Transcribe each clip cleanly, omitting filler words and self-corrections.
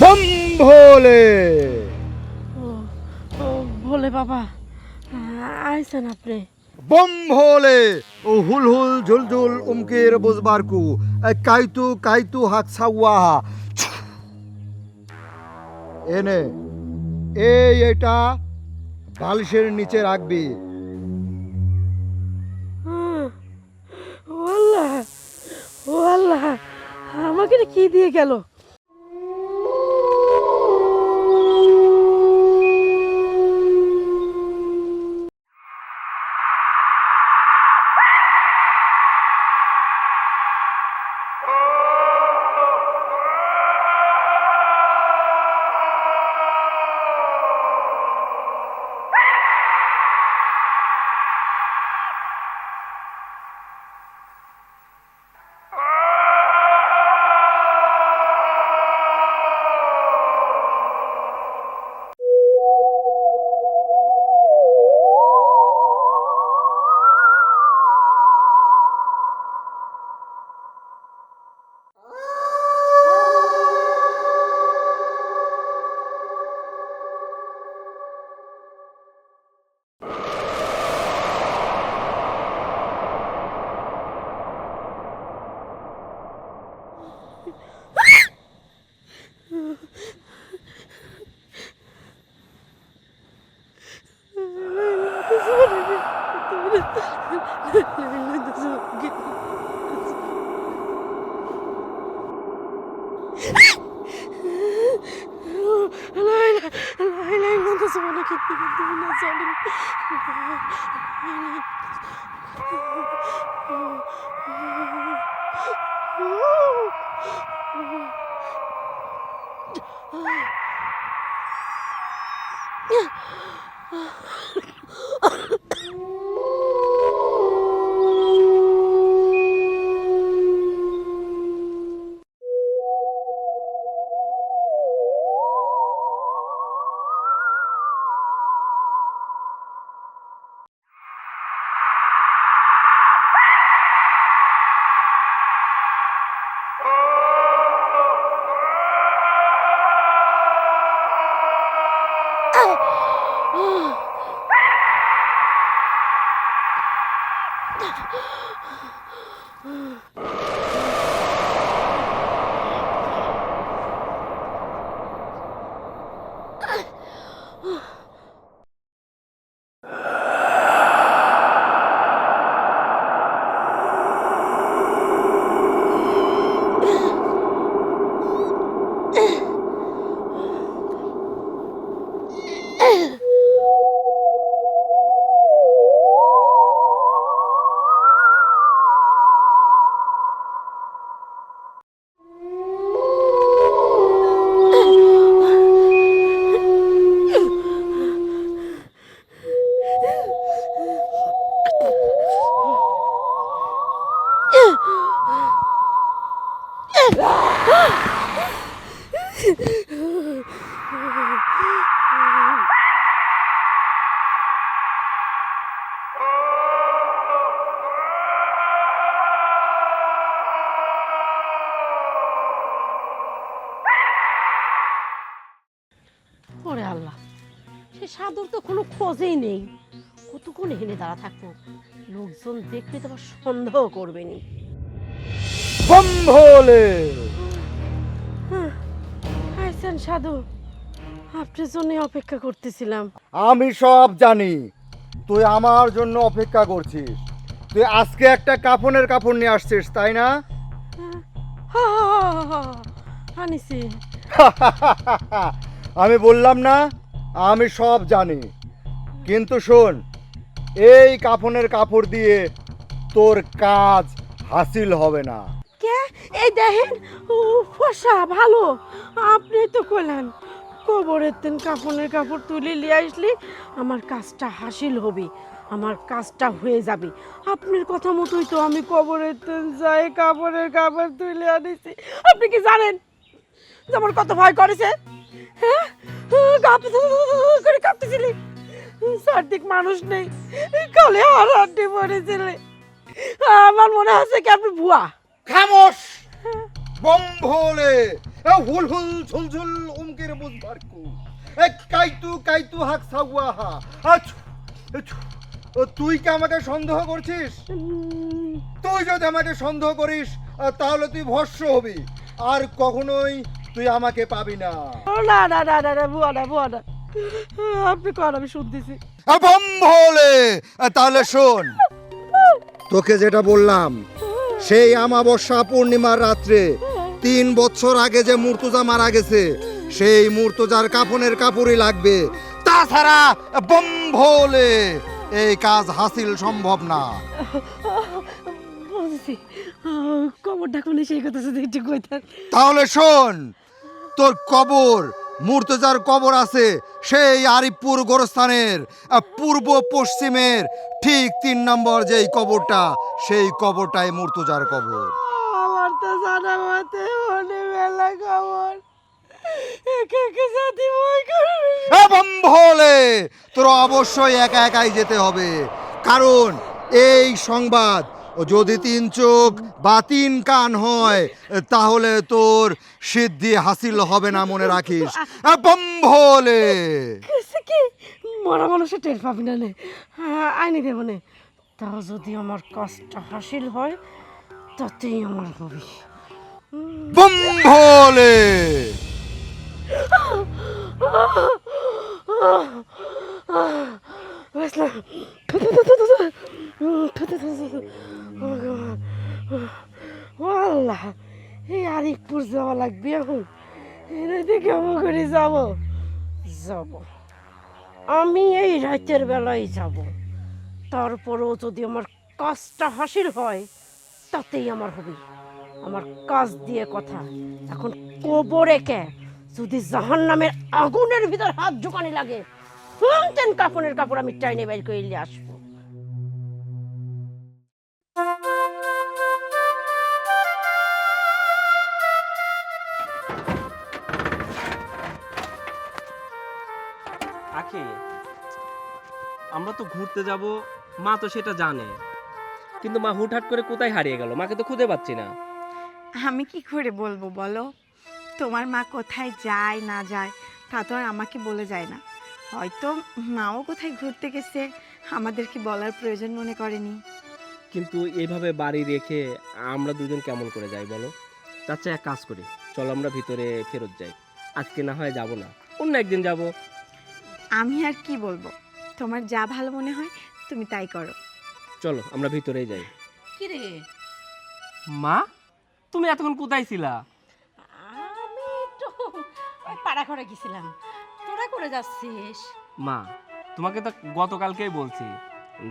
बम भोले ভোলে বাবা আইছেন আপনি? बम भोले ओ हुल हुल झुल झुल उमकेर बुजबारकू काइतू काइतू हाकसावा এনে এটা বালিশের নিচে রাখবি। ও আল্লাহ, ও আল্লাহ, আমাকে এটা কি দিয়ে গেল? ওরে আল্লাহ, সে সাধুর তো কোনো খোঁজই নেই। কতক্ষণ হেলে দাঁড়া থাকবো, লোকজন দেখলে তো আবার সন্দেহ করবেনি। बम भोले আইছেন সাধু, আপনার জন্য অপেক্ষা করতেছিলাম। আমি সব জানি তুই আমার জন্য অপেক্ষা করছিস। তুই আজকে একটা কাফনের কাপড় নিয়ে আসছিস তাই না? আনিছি। আমি বললাম না আমি সব জানি, কিন্তু শোন, এই কাফনের কাপড় দিয়ে তোর কাজ হাসিল হবে না। কে এই দেখেন, ফসা ভালো, আপনি তো কইলেন কবরের দিন কাফনের কাপড় তুলে নিয়ে আসলি আমার কাজটা হাসিল হবে। আমার কাজটা হয়ে যাবে। আপনার কথা মতোই তো আমি কবরের যাই কাপড়ের কাপড় তুলে আনিছি। আপনি কি জানেন যে আমার কত ভয় করেছে? হ্যাঁ, করে কাঁপতেছিলি, চারদিক মানুষ নেই, কালে হারাটি পড়েছিলে। আমার মনে হচ্ছে কি আপনি ভুয়া। খামোশ বম ভোলে হুল হুল ঝুল ঝুল উমকের বুঝবার কু কাইতু কাইতু হাক সাওয়াহা আচ্ছা তুই কি আমাকে সন্দেহ করছিস? তুই যদি আমাকে সন্দেহ করিস তাহলে তুই ভস্য হবি, আর কখনোই তুই আমাকে পাবি না। না না না না না, ভুয়া না ভুয়া না, আপনি কর, আমি শুনতেছি। বম ভোলে তাহলে শোন, তোকে যেটা বললাম, সেই আমাবস্যা পূর্ণিমার রাত্রে 3 বছর আগে যে মুর্তজা মারা গেছে, সেই মুর্তজার কাফনের কাপড়ই লাগবে, তাছাড়া বম ভোলে এই কাজ হাসিল সম্ভব না। বুঝছি, কবরটা কোনে সেই কথা যদি একটু কইতেন। তাহলে শোন, তোর কবর, মুর্তজার কবর আছে সেই আরিফপুর গোরস্থানের পূর্ব পশ্চিমের ঠিক 3 নম্বর যেই কবরটা, সেই কবরটাই মুর্তজার কবর। আমার তো জানা মতে মনে মেলা খবর, একে একে সাথে ভয় করবি। বম ভোলে তোর অবশ্যই একা একাই যেতে হবে, কারণ এই সংবাদ যদি 3 চোখ বা 3 কান হয় তাহলে তোর সিদ্ধি হাসিল হবে না, মনে রাখিস। বম ভোলে কি মরা মানুষের টের পাবি না নে, আইনি দেব নে, তাও যদি আমার কাজটা হাসিল হয় তাতেই আমার হবি। বম ভোলে আল্লাহ, এই আরিফপুর যাওয়া লাগবে এখন, এনে কেমন করে যাব? যাব, আমি এই রাতের বেলায় যাব, তারপরেও যদি আমার কাজটা হাসিল হয় তাতেই আমার হবে। আমার কাজ দিয়ে কথা, এখন কবরে কে যদি জাহান্নামের আগুনের ভিতর হাত ঢুকানি লাগে, শুনতেন কাফনের কাপড় আমি টাইনে বাইর করে নিয়ে আসবো। আখি, আমরা তো ঘুরতে যাব, মা তো সেটা জানে, কিন্তু মা হুটহাট করে কোথায় হারিয়ে গেল, মাকে তো খুঁজে পাচ্ছি না। আমি কি করে বলবো বলো? তোমার মা কোথায় যায় না যায় তা তো আর আমাকে বলে যায় না। হয়তো মাও কোথায় ঘুরতে গেছে, আমাদেরকে বলার প্রয়োজন মনে করেনি। কিন্তু এইভাবে বাড়ি রেখে আমরা দুজন কেমন করে যাই বলো? তার চেয়ে এক কাজ করি, চলো আমরা ভিতরে ফেরত যাই। আজকে না হয় যাব না, অন্য একদিন যাব। আমি আর কি বলবো, তোমার যা ভালো মনে হয় তুমি তাই করো। চলো আমরা ভিতরেই যাই। কি রে? মা, তুমি এতক্ষণ কোথায় ছিলা? আমি তো ওই পাড়া ঘরে গেছিলাম, তোরা করে যাচ্ছিস? মা, তোমাকে তো গতকালকেই বলছি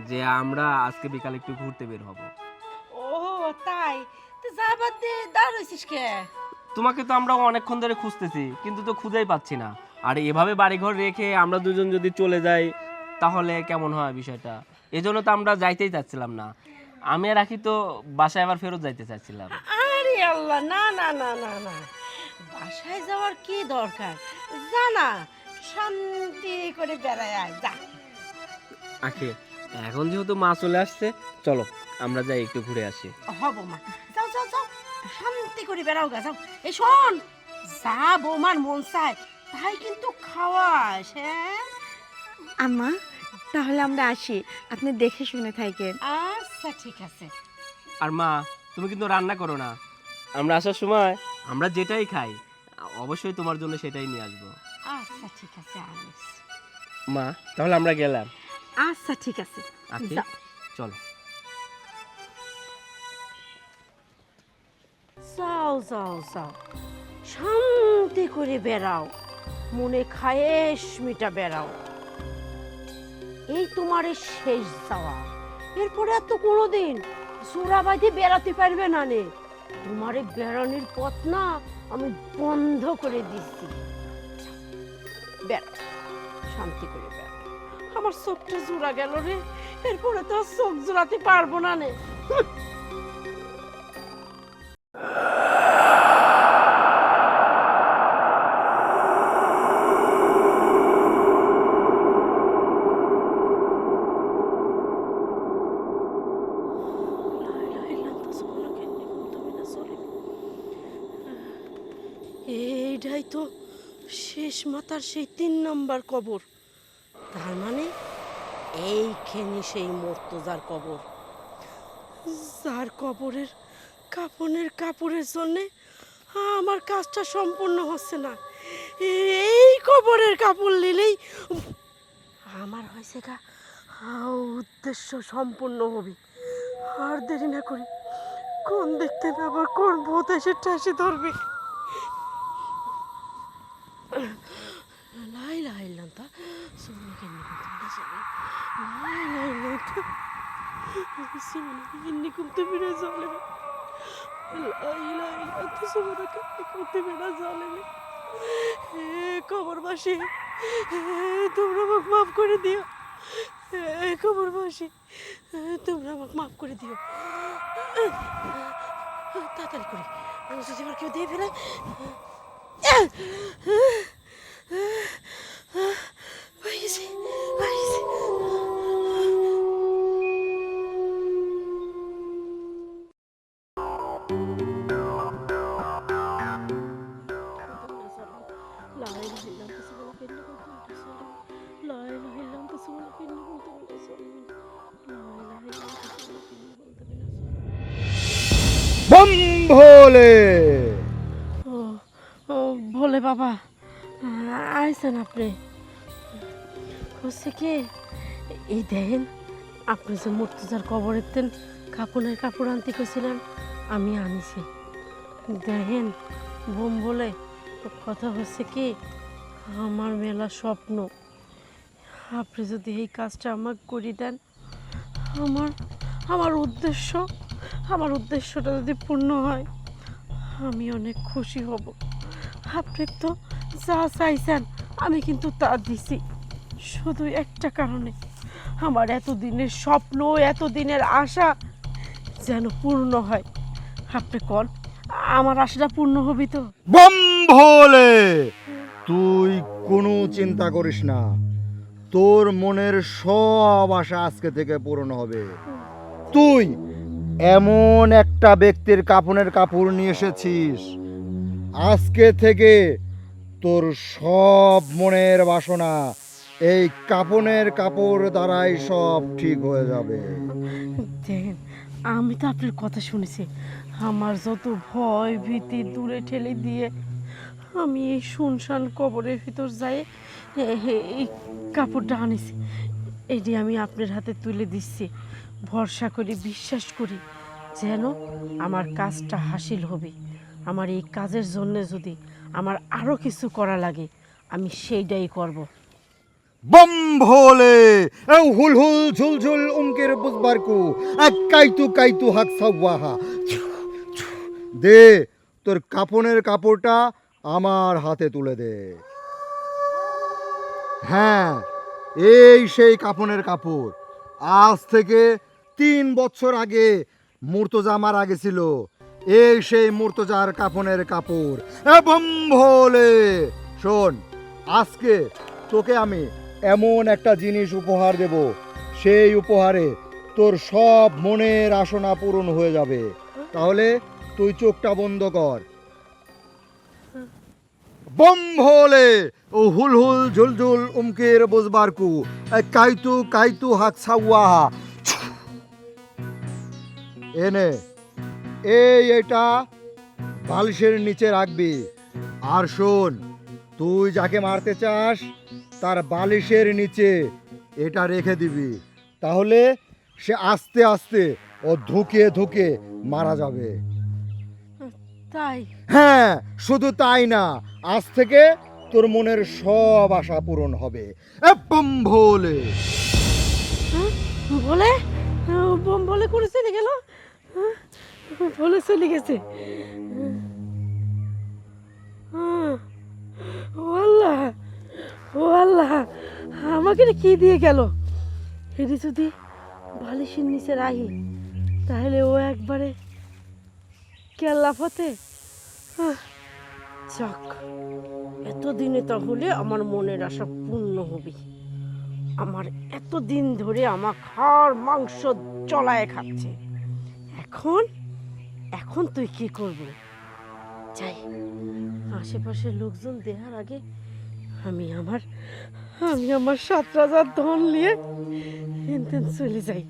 যে আমরা আজকে বিকালে একটু ঘুরতে বের হব। ও তাই, তো যাবার দিয়ে দাঁড়াইছিস কে? তোমাকে তো আমরা অনেকক্ষণ ধরে খুঁজতেছি, কিন্তু তো খুঁজেই পাচ্ছি না। আর এভাবে বাড়িঘর রেখে আমরা দুজন যদি চলে যাই তাহলে কেমন হয় বিষয়টা? এজন্য তো আমরা যাইতেই চাচ্ছিলাম না। আমি আর রাখি তো বাসায় আবার ফেরত যাইতে চাচ্ছিলাম। আরে আল্লাহ, না না না না না, বাসায় যাওয়ার কি দরকার? যা না, শান্তি করে বেড়ায় আয়, যা। আখি, এখন যেহেতু মা চলে আসছে, চলো আমরা যাই একটু ঘুরে আসি। হব মা, যাও যাও যাও, শান্তি করে বেড়াও গা, যাও। এই শোন, যা বৌমার মন চায় তাই কিন্তু খাওয়াস, হ্যাঁ? আম্মা, তাহলে আমরা আসি, আপনি দেখে শুনে থাকেন। আচ্ছা ঠিক আছে। আর মা, তুমি কিন্তু রান্না করো না। আমরা আসার সময় আমরা যেটাই খাই অবশ্যই তোমার জন্য সেটাই নিয়ে আসবো। আচ্ছা ঠিক আছে, আনিস। মা, তাহলে আমরা গেলাম। আচ্ছা ঠিক আছে, আখি, যাও। চলো। যাও যাও যাও, শান্তি করে বেড়াও, মনে খায়েশ মিটা বেড়াও। এই তোমার শেষ যাওয়া, এরপরে আর তো কোনোদিন জোড়াবাইতে বেড়াতে পারবে না নে। তোমার এই বেড়ানোর পথ না আমি বন্ধ করে দিচ্ছি। বেড়া, শান্তি করে বেড়া। আমার চোখটা জোড়া গেল রে, এরপরে তো আর চোখ জোড়াতে পারবো না নে। এইটাই তো শেষ মাথার সেই 3 নম্বর কবর। তার মানে এইখানে সেই মর্তজার কবর, যার কবরের কাপড়ের জন্যে আমার কাজটা সম্পূর্ণ হচ্ছে না। এই কবরের কাপড় নিলেই আমার হয়েছে গা উদ্দেশ্য সম্পূর্ণ হবে। আর দেরি না করি, কোন দেখতে না আবার কোন ভূত এসে ঠাসে ধরবে। লাই লাই লান্তা সুমনকে নিকুম তো বেড়ে চলে, লাই লাই লান্তা সুমনকে নিকুম তো বেড়ে চলে। কবরবাসী, তোমরা আমাকে মাফ করে দিও। কবরবাসী, তোমরা আমাকে মাফ করে দিও। তাড়াতাড়ি করে যদি আবার কেউ দিয়ে ফেলে। পাইছি পাইছি। বম ভোলে। ও ভোলে বাবা আইছেন আপনি? হচ্ছে কি, এই দেখেন আপনি যে মুর্তজার কবরের তেন কাপড় আনতে গেছিলেন, আমি আনিছি। দেখেন বোম বলে কথা হচ্ছে কি, আমার মেলা স্বপ্ন, আপনি যদি এই কাজটা আমাকে করে দেন, আমার উদ্দেশ্যটা যদি পূর্ণ হয়, আমি অনেক খুশি হব। আপনি তো যা চাইছেন আমি কিন্তু তা দিছি, শুধু একটা কারণে, আমার এতদিনের স্বপ্ন, এতদিনের আশা যেন পূর্ণ হয়। আপনি কোন আমার আশাটা পূর্ণ হবি তো? বম ভোলে, তুই কোনো চিন্তা করিস না, তোর মনের সব আশা আজকে থেকে পূরণ হবে। তুই এমন একটা ব্যক্তির কাফনের কাপড় নিয়ে এসেছিস, আজকে থেকে তোর সব মনের বাসনা এই কাফনের কাপড় দ্বারাই সব ঠিক হয়ে যাবে। দেখেন আমি তো আপনার কথা শুনেছি, আমার যত ভয় ভীতি দূরে ঠেলে দিয়ে আমি এই শুনশান কবরের ভিতর যাই এই কাপড়টা আনিছি। এটি আমি আপনার হাতে তুলে দিচ্ছি, ভরসা করি, বিশ্বাস করি যেন আমার কাজটা হাসিল হবে। আমার এই কাজের জন্য যদি আমার আরও কিছু করা লাগে, আমি সেইটাই করব। বম ভোলে, হুল হুল ঝুল ঝুল উমকের বুঝবারকু, কাইতু কাইতু হাক সাওয়াহা। দে তোর কাফনের কাপড়টা আমার হাতে তুলে দে। হ্যাঁ, এই সেই কাফনের কাপড়। আজ থেকে 3 বছর আগে মুর্তজা মারা গেছিল, এই সেই মুর্তজার কাফনের কাপড়। বম ভোলে, শোন, আজকে তোকে আমি এমন একটা জিনিস উপহার দেব, সেই উপহারে তোর সব মনের আশা পূরণ হয়ে যাবে। তাহলে তুই চোখটা বন্ধ কর। বম ভোলে, ও হুল হুল ঝুল ঝুল উমকের বুঝবারকু, কাইতু কাইতু হাক সাওয়াহা। এনে এটা বালিশের নিচে রাখবি। আর শোন, তুই যাকে মারতে চাস তার বালিশের নিচে এটা রেখে দিবি, তাহলে সে আস্তে আস্তে ও ধুকে ধুকে মারা যাবে। তাই? হ্যাঁ, শুধু তাই না, আজ থেকে তোর মনের সব আশা পূরণ হবে। বম ভোলে। বলে বোম বলে করে চলে গেল, বলে চলে গেছে। ও আল্লাহ, ও আল্লাহ, আমাকে কি দিয়ে গেল? এটি যদি বালিশের নিচে রাখি, তাহলে ও একবারে কেল্লাফতে। যাক, এতদিনে তাহলে আমার মনের আশা পূর্ণ হবে। আমার এতদিন ধরে আমার হাড় মাংস চলায় খাচ্ছে, এখন এখন তুই কি করবি? যাই, আশেপাশের লোকজন দেখার আগে আমি আমার 7 রাজার ধন নিয়ে হেনতেন চলে যাই।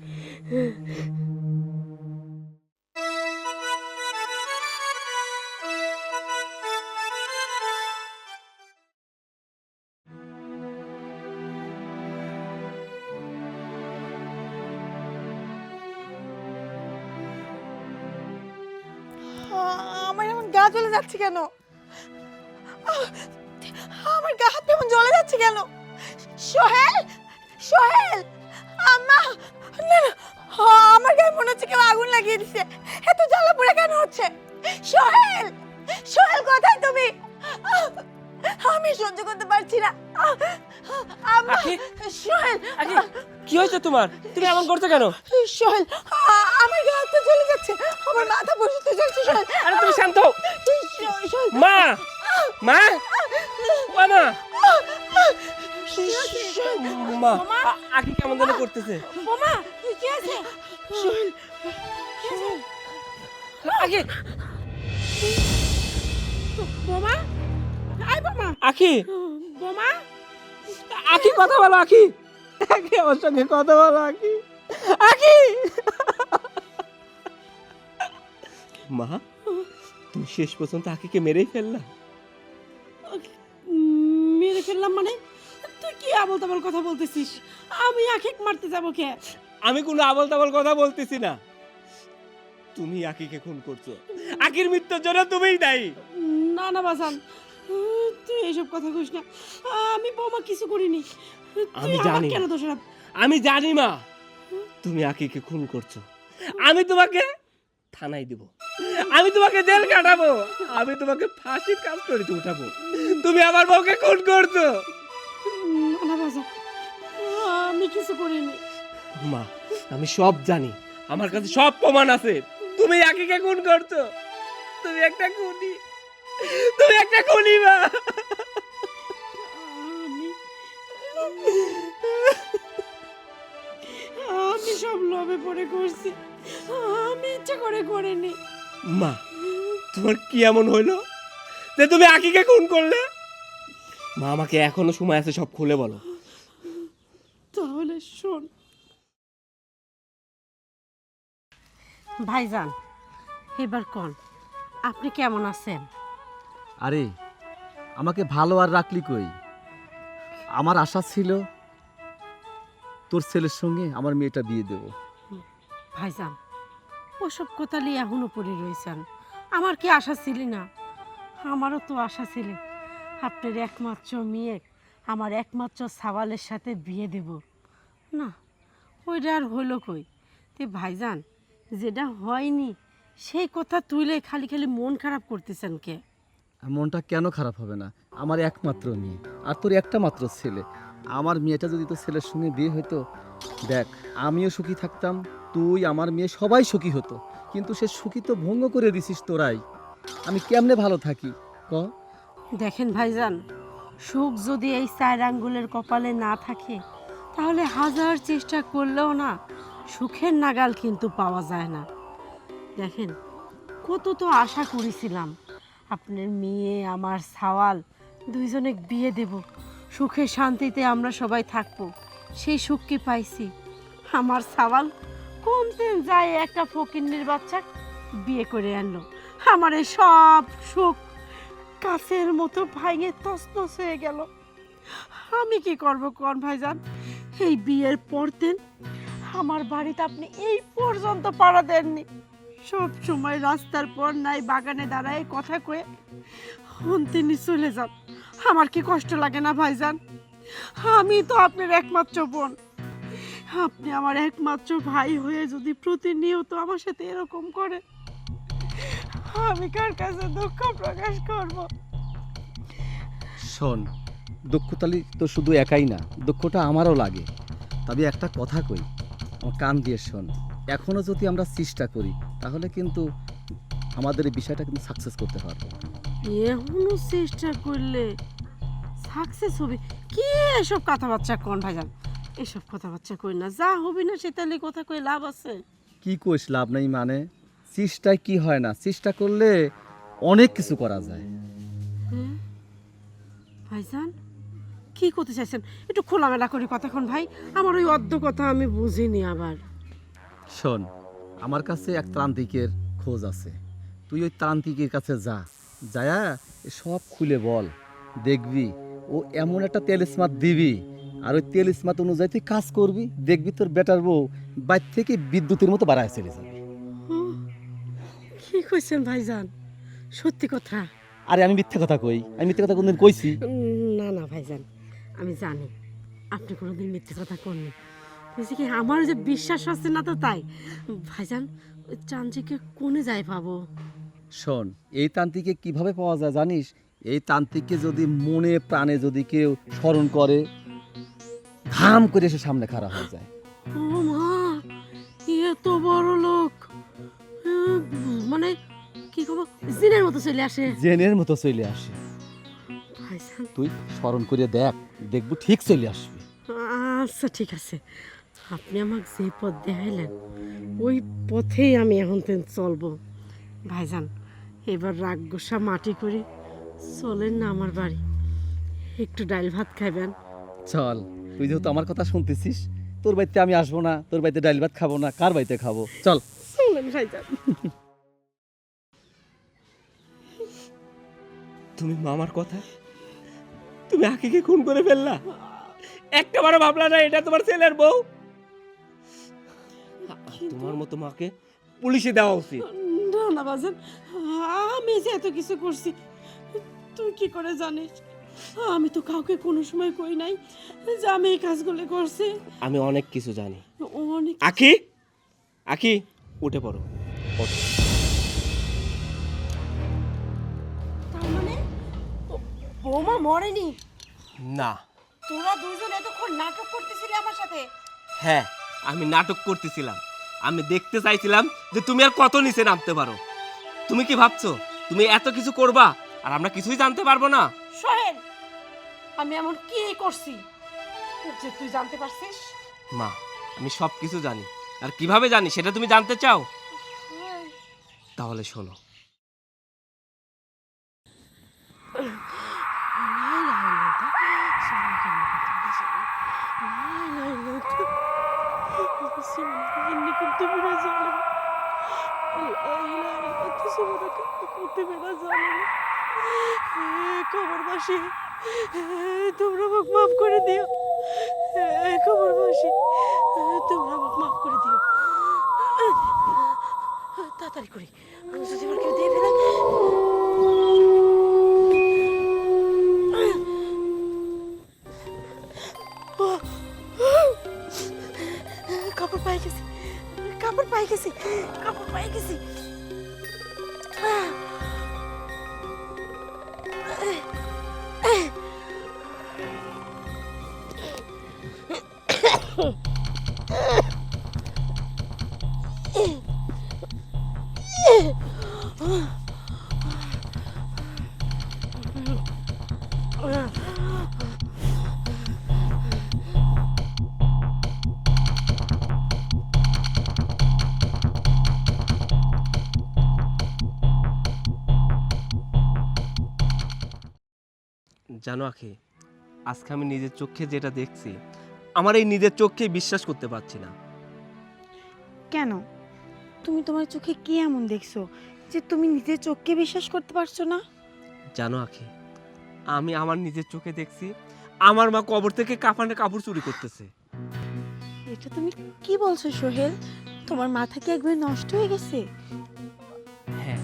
আমার এমন গা জ্বলে যাচ্ছে কেন? আমার গা হাত এমন জ্বলে যাচ্ছে কেন? সোহেল, সোহেল, আম্মা, না না, আমার গায়ে মনে হচ্ছে কেউ আগুন লাগিয়ে দিছে। এত জ্বালা পোড়া কেন হচ্ছে? সোহেল, সোহেল কোথায় তুমি? আমি সহ্য করতে পারছি না। আম্মা, সোহেল, কি হয়েছে তোমার? তুমি এমন করছো কেন? সোহেল, আমার গা হাত জ্বলে যাচ্ছে, আমার মাথা বসতে যাচ্ছে। সোহেল, আরে তুমি শান্ত হও। সোহেল, মা, মা, মা, মা, আকি কেমন যেন করতেছে। বোমা, কি আছে? সোহেল, আকি, বোমা, আই বোমা, আকি, বোমা, আকি কথা বলো। আকি, আকি আমার সঙ্গে কথা বলো। আকি, আকি। মা, তুমি শেষ পর্যন্ত আকিকে মেরেই ফেললা? মেরে ফেললাম মানে? তুই কি আবল তাবল কথা বলতেছিস? আমি আখিক মারতে যাবো কে? আমি কোনো আবল তাবল কথা বলতেছি না। তুমি আকিকে খুন করছো, আকির মৃত্যুর জন্য তুমিই দায়ী। না না বাজান, তুই এইসব কথা কইস না। আমি বৌমা কিছু করিনি। আমি তুই জানি। আমাকে কেন দোষারোপ? আমি জানি মা, তুমি আকিকে খুন করছো। আমি তোমাকে থানায় দিব, আমি তোমাকে জেল কাটাবো, আমি তোমাকে ফাঁসির কাজ করে উঠাবো। তুমি আমার বউকে খুন করছো। না না বাজান, আমি কিছু করিনি। মা, আমি সব জানি, আমার কাছে সব প্রমাণ আছে। তুমি আকিকে খুন করছো। তুমি একটা খুনি, তুমি একটা খুনি মা। আমি সব লোভে পড়ে করছি, আমি ইচ্ছা করে করিনি। মা, তোমার কি এমন হইলো যে তুমি আকিকে খুন করলে? মা, আমাকে এখনো সময় আছে, সব খুলে বলো। তাহলে শোন ভাইজান, এবার কোন আপনি কেমন আছেন? আরে আমাকে ভালো আর রাখলি কই? আমার আশা ছিল তোর ছেলের সঙ্গে আমার মেয়েটা বিয়ে দেব। ভাইজান, ওসব কথা নিয়ে এখনো পড়ে রয়েছেন। আমার কি আশা ছিল না? আমারও তো আশা ছিল আপনার একমাত্র মেয়ে আমার একমাত্র সাওয়ালের সাথে বিয়ে দেব। না, ওইটা আর হলো কই? তে ভাইজান, যেটা হয়নি সেই কথা তুলে খালি খালি মন খারাপ করতেছেন কে? মনটা কেন খারাপ হবে না? আমার একমাত্র মেয়ে আর তোর একটা মাত্র ছেলে। আমার মেয়েটা যদি তোর ছেলের সঙ্গে বিয়ে হতো, দেখ আমিও সুখী থাকতাম, তুই, আমার মেয়ে সবাই সুখী হতো। কিন্তু সে সুখী তো ভঙ্গ করে দিছিস তোরাই। আমি কেমনে ভালো থাকি ক? দেখেন ভাইজান, সুখ যদি এই 4 আঙ্গুলের কপালে না থাকে, তাহলে হাজার চেষ্টা করলেও না সুখের নাগাল কিন্তু পাওয়া যায় না। দেখেন, কত তো আশা করেছিলাম আপনার মেয়ে আমার সাওয়াল দুইজনে বিয়ে দেব, সুখে শান্তিতে আমরা সবাই থাকবো। সেই সুখ কি পাইছি? আমার সাওয়াল কোন দিন যায় একটা ফকিন্নির বাচ্চা বিয়ে করে আনলো। আমার এই সব সুখ কাছের মতো ভাঙে তছনছ হয়ে গেল। আমি কি করব কোন ভাইজান? এই বিয়ের পর দিন আমার বাড়িতে আপনি এই পর্যন্ত পাড়া দেননি। সব সময় রাস্তার পর নাই বাগানে দাঁড়ায় কথা কয়ে তিনি চলে যান। আমার কি কষ্ট লাগে না ভাইজান? আমি তো আপনার একমাত্র বোন, আপনি আমার একমাত্র ভাই হয়ে যদি প্রতিনিয়ত আমার সাথে এরকম করে, আমি কার কাছে দুঃখ প্রকাশ করব? শোন, দুঃখতালি তো শুধু একাই না, দুঃখটা আমারও লাগে। তবে একটা কথা কই, আমার কান দিয়ে শোন, এখনো যদি আমরা চেষ্টা করি তাহলে কিন্তু আমাদের এই বিষয়টা কিন্তু সাকসেস করতে পারবো। এখনো চেষ্টা করলে সাকসেস হবে কি? এসব কথাবার্তা কোন ভাইজান, এসব কথাবার্তা কই না, যা হবে না সেটালে কথা কই লাভ আছে? কি কইস লাভ নেই মানে? চেষ্টায় কি হয় না, চেষ্টা করলে অনেক কিছু করা যায়। হ্যাঁ? ভাইজান কি করতে চাইছেন? একটু খোলামেলা করে কথা কোন ভাই, আমার ওই অর্ধ কথা আমি বুঝিনি আবার। শোন, আমার কাছে এক তান্ত্রিকের খোঁজ আছে, তুই ওই তান্ত্রিকের কাছে যা, যায়া সব খুলে বল, দেখবি ও এমন একটা তেলিসমাত দিবি, আর ওই তেলিসমাত অনুযায়ী তুই কাজ করবি, দেখবি তোর বেটার বউ বাইর থেকে বিদ্যুতের মতো বাড়ায় চলে যাবে। কি কইছেন ভাইজান, সত্যি কথা? আরে আমি মিথ্যা কথা কই? আমি মিথ্যা কথা কোনদিন কইছি? না না ভাইজান, আমি জানি আপনি কোনোদিন মিথ্যে কথা করনি, বলছি কি আমার যে বিশ্বাস হচ্ছে না তো তাই। ভাইজান ওই চাঞ্চিকে কোনে যাই পাবো? শোন, এই তান্ত্রিককে কিভাবে পাওয়া যায় জানিস? এই তান্ত্রিককে যদি মনে প্রাণে যদি কেউ স্মরণ করে, ধাম করে সে সামনে খাড়া হয়ে যায়। ও মা, এত বড় লোক! মানে কি করবো, জিনের মতো চলে আসে? জেনের মতো চলে আসে। ভাইজান তুই স্মরণ করে দেখ, দেখবো ঠিক চলে আসবে। আচ্ছা ঠিক আছে, আপনি আমাকে যে পথ দেখাইলেন ওই পথেই আমি এখন চলবো। ভাইজান এবার রাগ গোসা মাটি করে চলেন না আমার বাড়ি, একটু ডাল ভাত খাইবেন। চল, তুই যেহেতু আমার কথা শুনতেছিস, তোর বাড়িতে আমি আসবো না, তোর বাড়িতে ডাল ভাত খাবো না, কার বাড়িতে খাবো? চল। চলেন ভাইজান। তুমি মামার কথা, তুমি আকিকে খুন করে ফেললা, একটা বারো ভাবলা না এটা তোমার ছেলের বউ? তোমার মতো মাকে পুলিশে দেওয়া উচিত। না না ভাইজান, আমি যে এত কিছু করছি তুই কি করে জানিস? আমি তো কাউকে কোনো সময় কই নাই যে আমি এই কাজগুলো করছি। আমি অনেক কিছু জানি। অনেক। আকি, আকি উঠে পড়ো, ওঠো। তার মানে বৌমা মরেনি? না। তোরা দুজন এতক্ষণ নাটক করতেছিলি আমার সাথে? হ্যাঁ, আমি নাটক করতেছিলাম, আমি দেখতে চাইছিলাম যে তুমি আর কত নিচে নামতে পারো। তুমি কি ভাবছো তুমি এত কিছু করবা আর আমরা কিছুই জানতে পারবো না? সোহেল, আমি এমন কি করছি যে তুই জানতে পারছিস? মা, আমি সব কিছু জানি, আর কিভাবে জানি সেটা তুমি জানতে চাও? তাহলে শোনো। খবরবাসী, তোমরা আমাকে মাফ করে দিও। খবরবাসী, তোমরা আমাকে মাফ করে দিও। তাড়াতাড়ি করি, যদি আমার কেউ দিয়ে ফেলে। কাপড় পাই গেছি, কাপড় পাই গেছি, কাপড় পাই গেছি। জানো আখি, আজকে আমি নিজের চোখে যেটা দেখছি, আমার এই নিজের চোখে বিশ্বাস করতে পারছি না। কেন? তুমি তোমার চোখে কি এমন দেখছো যে তুমি নিজের চোখকে বিশ্বাস করতে পারছো না? জানো আখি, আমি আমার নিজের চোখে দেখছি আমার মা কবর থেকে কাফনের কাপড় চুরি করতেছে। এটা তুমি কি বলছো সোহেল? তোমার মাথা কি একবার নষ্ট হয়ে গেছে? হ্যাঁ,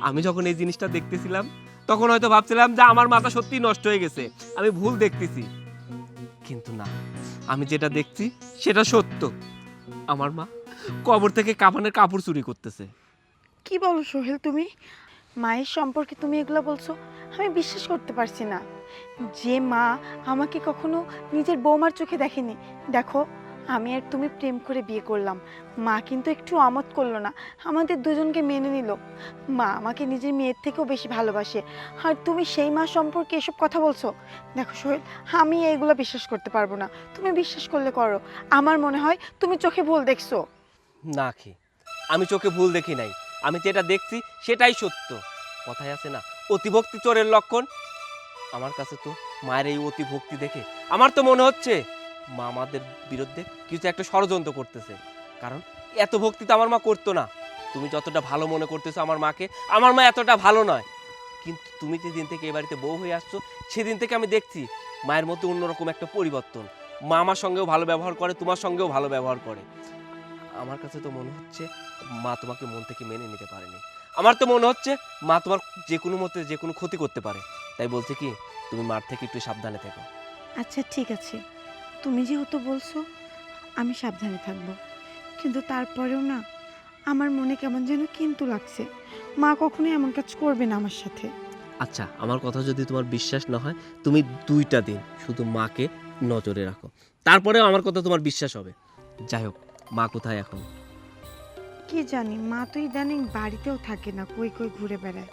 আমি যখন এই জিনিসটা দেখতেছিলাম তখন হয়তো ভাবছিলাম যে আমার মাথা সত্যি নষ্ট হয়ে গেছে, আমি ভুল দেখতেছি। কিন্তু না, আমি যেটা দেখছি সেটা সত্য। আমার মা কবর থেকে কাফনের কাপড় চুরি করতেছে। কি বলো সোহেল তুমি? মায়ের সম্পর্কে তুমি এগুলো বলছো? আমি বিশ্বাস করতে পারছি না। যে মা আমাকে কখনো নিজের বৌমার চোখে দেখেনি, দেখো আমি আর তুমি প্রেম করে বিয়ে করলাম, মা কিন্তু একটু আমত করলো না, আমাদের দুজনকে মেনে নিল। মা আমাকে নিজের মেয়ের থেকেও বেশি ভালোবাসে, আর তুমি সেই মা সম্পর্কে এসব কথা বলছো? দেখো সোহেল, আমি এইগুলো বিশ্বাস করতে পারবো না, তুমি বিশ্বাস করলে করো। আমার মনে হয় তুমি চোখে ভুল দেখছো। না আখি, আমি চোখে ভুল দেখি নাই, আমি যেটা দেখছি সেটাই সত্য। কথায় আছে না, অতিভক্তি চোরের লক্ষণ। আমার কাছে তো মায়ের এই অতিভক্তি দেখে আমার তো মনে হচ্ছে মা আমাদের বিরুদ্ধে কিছু একটা ষড়যন্ত্র করতেছে। কারণ এত ভক্তি তো আমার মা করতো না। তুমি যতটা ভালো মনে করতেছো আমার মাকে, আমার মা এতটা ভালো নয়। কিন্তু তুমি যেদিন থেকে এই বাড়িতে বউ হয়ে আসছো, সেদিন থেকে আমি দেখছি মায়ের মধ্যে অন্যরকম একটা পরিবর্তন। মা আমার সঙ্গেও ভালো ব্যবহার করে, তোমার সঙ্গেও ভালো ব্যবহার করে। আমার কাছে তো মনে হচ্ছে মা তোমাকে মন থেকে মেনে নিতে পারেনি। আমার তো মনে হচ্ছে মা তোমার যে কোনো মতে যে কোনো ক্ষতি করতে পারে। তাই বলছে কি, তুমি মার থেকে একটু সাবধানে থেকো। আচ্ছা ঠিক আছে, তুমি যেহেতু বলছো আমি সাবধানে থাকবো, কিন্তু তারপরেও না আমার মনে কেমন যেন কিন্তু লাগছে। মা কখনোই এমন কাজ করবে না আমার সাথে। আচ্ছা, আমার কথা যদি তোমার বিশ্বাস না হয়, তুমি 2টা দিন শুধু মাকে নজরে রাখো, তারপরে আমার কথা তোমার বিশ্বাস হবে। যাই হোক, মা কোথায় এখন? কি জানি, মা তো ইদানিং বাড়িতেও থাকে না, কই কই ঘুরে বেড়ায়।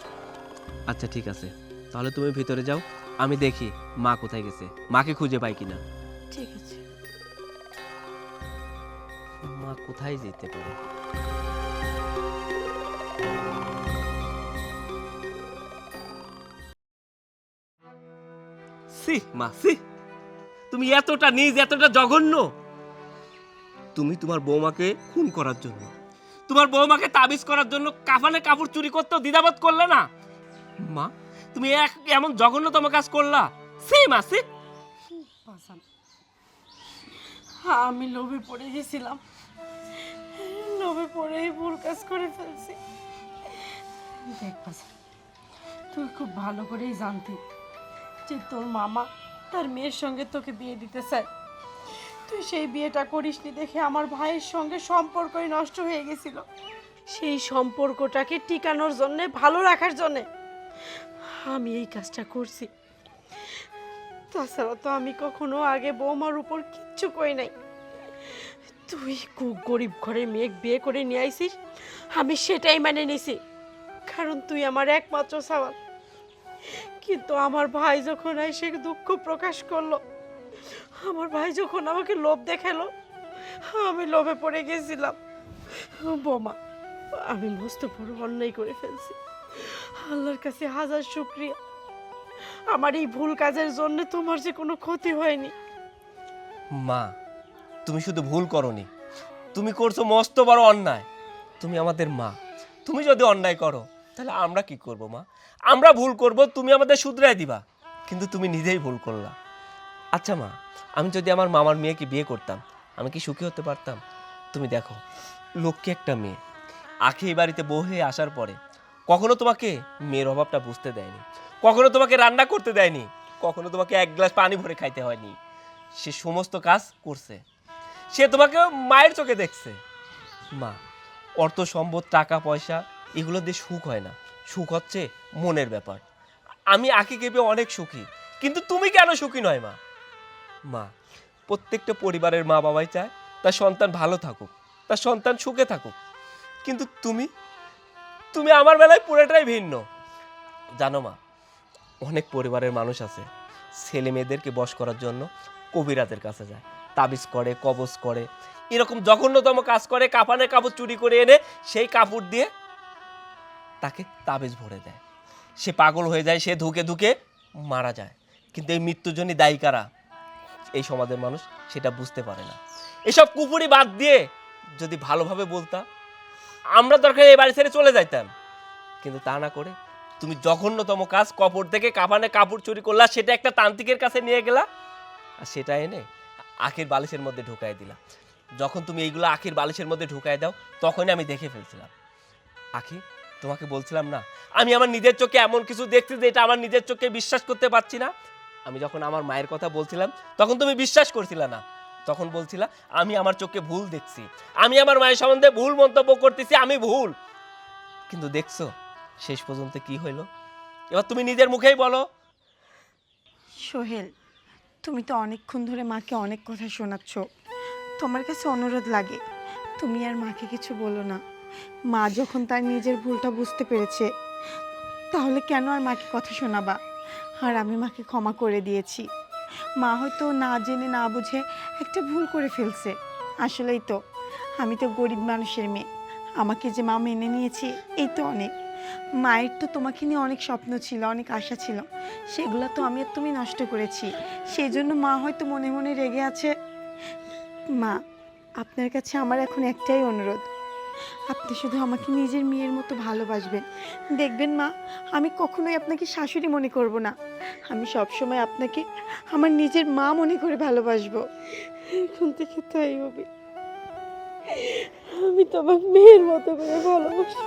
আচ্ছা ঠিক আছে, তাহলে তুমি ভিতরে যাও, আমি দেখি মা কোথায় গেছে, মাকে খুঁজে পাই কিনা। ঠিক আছে। মা কোথায় যেতে পারে? সি মা, সি, তুমি এতটা নিজ, এতটা জঘন্য। তুমি তোমার বৌমাকে খুন করার জন্য, তোমার বৌমাকে তাবিজ করার জন্য কাফানে কাপড় চুরি করতেও দ্বিধাবোধ করলে না মা? তুমি এমন জঘন্যতম কাজ করলা। সি মা, সি। বাসান, আমি লোভে পড়ে গেছিলাম, লোভে পড়েই ভুল কাজ করে ফেলছি। দেখ বাসান, তুই খুব ভালো করেই জানতি যে তোর মামা তার মেয়ের সঙ্গে তোকে বিয়ে দিতে চায়। তুই সেই বিয়েটা করিসনি দেখে আমার ভাইয়ের সঙ্গে সম্পর্কই নষ্ট হয়ে গেছিল। সেই সম্পর্কটাকে টিকানোর জন্যে, ভালো রাখার জন্যে আমি এই কাজটা করছি। তাছাড়া তো আমি কখনো আগে বৌমার উপর কিচ্ছু কই নাই। তুই খুব গরিব ঘরের মেয়ে বিয়ে করে নিয়ে আইছিস, আমি সেটাই মেনে নিছি, কারণ তুই আমার একমাত্র সওয়াল। কিন্তু আমার ভাই যখন এসে দুঃখ প্রকাশ করলো, আমার ভাই যখন আমাকে লোভ দেখালো, আমি লোভে পড়ে গেছিলাম। বোমা, আমি মস্ত বড় অন্যায় করে ফেলছি। আল্লাহর কাছে হাজার শুকরিয়া, আমার এই ভুল কাজের জন্য তোমার যে কোনো ক্ষতি হয়নি। মা, তুমি শুধু ভুল করনি, তুমি করছো মস্ত বড় অন্যায়। তুমি আমাদের মা, তুমি যদি অন্যায় করো তাহলে আমরা কি করব মা? আমরা ভুল করব, তুমি আমাদের শুধরাই দিবা, কিন্তু তুমি নিজেই ভুল করলা। আচ্ছা মা, আমি যদি আমার মামার মেয়েকে বিয়ে করতাম, আমি কি সুখী হতে পারতাম? তুমি দেখো, লক্ষ্মী একটা মেয়ে, আখি এই বাড়িতে বউ হয়ে আসার পরে কখনো তোমাকে মেয়ের অভাবটা বুঝতে দেয়নি, কখনো তোমাকে রান্না করতে দেয়নি, কখনো তোমাকে এক গ্লাস পানি ভরে খাইতে হয়নি। সে সমস্ত কাজ করছে, সে তোমাকে মায়ের চোখে দেখছে। মা, অর্থ সম্পদ, টাকা পয়সা এগুলো দিয়ে সুখ হয় না, সুখ হচ্ছে মনের ব্যাপার। আমি আখিকে পেয়ে অনেক সুখী, কিন্তু তুমি কেন সুখী নয় মা? মা, প্রত্যেকটা পরিবারের মা বাবাই চায় তার সন্তান ভালো থাকুক, তার সন্তান সুখে থাকুক, কিন্তু তুমি তুমি আমার বেলায় পুরোটাই ভিন্ন। জানো মা, অনেক পরিবারের মানুষ আছে ছেলে মেয়েদেরকে বশ করার জন্য কবিরাজের কাছে যায়, তাবিজ করে, কবজ করে, এরকম জঘন্যতম কাজ করে, কাফানের কাপড় চুরি করে এনে সেই কাপড় দিয়ে তাকে তাবিজ ভরে দেয়। সে পাগল হয়ে যায়, সে ধুকে ধুকে মারা যায়। কিন্তু এই মৃত্যুর জন্য দায়ী কারা? এই সমাজের মানুষ সেটা বুঝতে পারে না। এসব কুপুরি বাদ দিয়ে যদি ভালোভাবে বলতা, আমরা দরকার এই বাড়ি ছেড়ে চলে যাইতাম। কিন্তু তা না করে তুমি জঘন্যতম কাজ, কপড় থেকে কাফানে কাপড় চুরি করলা, সেটা একটা তান্ত্রিকের কাছে নিয়ে গেলা, আর সেটা এনে আখির বালিশের মধ্যে ঢুকাই দিলা। যখন তুমি এইগুলো আখির বালিশের মধ্যে ঢুকাই দাও, তখনই আমি দেখে ফেলছিলাম। আখি, তোমাকে বলছিলাম না আমি আমার নিজের চোখে এমন কিছু দেখছি যে এটা আমার নিজের চোখে বিশ্বাস করতে পারছি না। আমি যখন আমার মায়ের কথা বলছিলাম তখন তুমি বিশ্বাস করছিলা না, তখন বলছিলা আমি আমার চোখে ভুল দেখছি, আমি আমার মায়ের সম্বন্ধে ভুল মন্তব্য করতেছি, আমি ভুল। কিন্তু দেখছো শেষ পর্যন্ত কি হইলো? এবার তুমি নিজের মুখেই বলো। সোহেল, তুমি তো অনেকক্ষণ ধরে মাকে অনেক কথা শোনাচ্ছ, তোমার কাছে অনুরোধ লাগে, তুমি আর মাকে কিছু বলো না। মা যখন তার নিজের ভুলটা বুঝতে পেরেছে, তাহলে কেন আর মাকে কথা শোনাবা? আর আমি মাকে ক্ষমা করে দিয়েছি। মা হয়তো না জেনে না বুঝে একটা ভুল করে ফেলছে। আসলেই তো আমি তো গরিব মানুষের মেয়ে, আমাকে যে মা মেনে নিয়েছে এই তো অনেক। মায়ের তো তোমাকে নিয়ে অনেক স্বপ্ন ছিল, অনেক আশা ছিল, সেগুলো তো আমি আর তুমি নষ্ট করেছি। সেই জন্য মা হয়তো মনে মনে রেগে আছে। মা, আপনার কাছে আমার এখন একটাই অনুরোধ, আপনি শুধু আমাকে নিজের মেয়ের মতো ভালোবাসবেন। দেখবেন মা, আমি কখনোই আপনাকে শাশুড়ি মনে করব না, আমি সবসময় আপনাকে আমার নিজের মা মনে করে ভালোবাসবো। এখন থেকে তাই হবে, আমি তো আমার মেয়ের মতো করে ভালোবাসি।